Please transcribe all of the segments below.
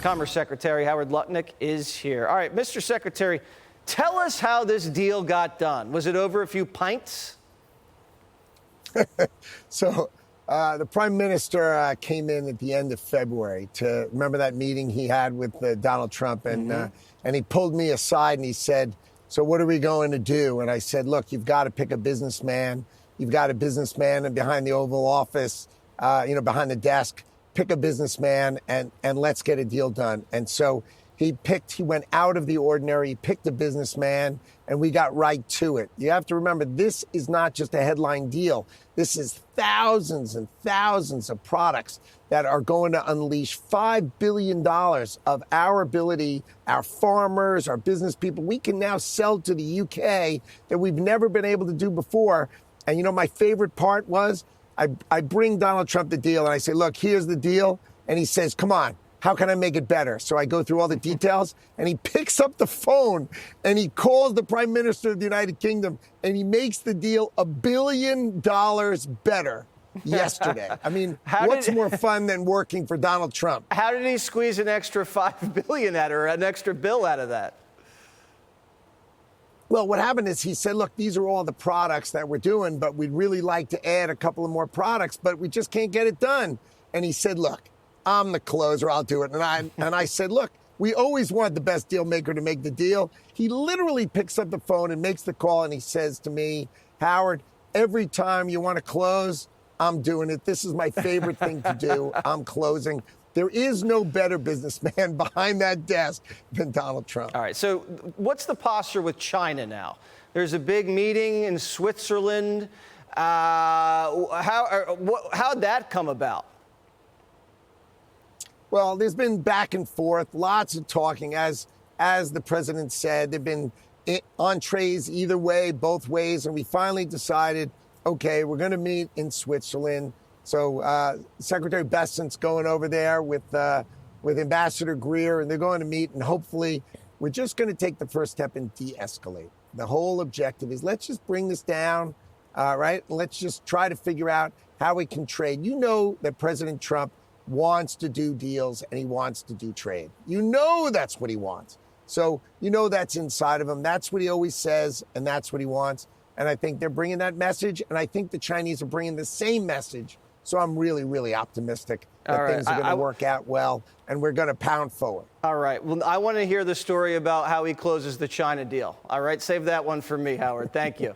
Commerce Secretary Howard Lutnick is here. All right, Mr. Secretary, tell us how this deal got done. Was it over a few pints? So the Prime Minister came in at the end of February to remember that meeting he had with Donald Trump. And he pulled me aside and he said, so what are we going to do? And I said, look, you've got to pick a businessman. You've got a businessman behind the Oval Office, behind the desk. Pick a businessman and let's get a deal done. And so he went out of the ordinary, he picked a businessman, and we got right to it. You have to remember, this is not just a headline deal. This is thousands and thousands of products that are going to unleash $5 billion of our ability, our farmers, our business people. We can now sell to the UK that we've never been able to do before. And my favorite part was, I bring Donald Trump the deal and I say, look, here's the deal. And he says, come on, how can I make it better? So I go through all the details and he picks up the phone and he calls the Prime Minister of the United Kingdom and he makes the deal $1 billion better yesterday. I mean, what's more fun than working for Donald Trump? How did he squeeze an extra $5 billion out or an extra bill out of that? Well, what happened is he said, look, these are all the products that we're doing, but we'd really like to add a couple of more products, but we just can't get it done. And he said, look, I'm the closer, I'll do it. And I said, look, we always want the best deal maker to make the deal. He literally picks up the phone and makes the call and he says to me, Howard, every time you want to close, I'm doing it. This is my favorite thing to do. I'm closing. There is no better businessman behind that desk than Donald Trump. All right. So what's the posture with China now? There's a big meeting in Switzerland. How'd that come about? Well, there's been back and forth, lots of talking. As the president said, there've been entrees either way, both ways. And we finally decided, OK, we're going to meet in Switzerland. So Secretary Bessent's going over there with Ambassador Greer, and they're going to meet. And hopefully we're just going to take the first step and de-escalate. The whole objective is let's just bring this down, right? And let's just try to figure out how we can trade. You know that President Trump wants to do deals and he wants to do trade. You know that's what he wants. So that's inside of him. That's what he always says, and that's what he wants. And I think they're bringing that message, and I think the Chinese are bringing the same message. So I'm really, really optimistic that things are going to work out well, and we're going to pound forward. All right. Well, I want to hear the story about how he closes the China deal. All right. Save that one for me, Howard. Thank you.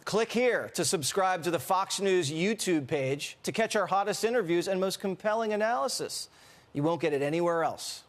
Click here to subscribe to the Fox News YouTube page to catch our hottest interviews and most compelling analysis. You won't get it anywhere else.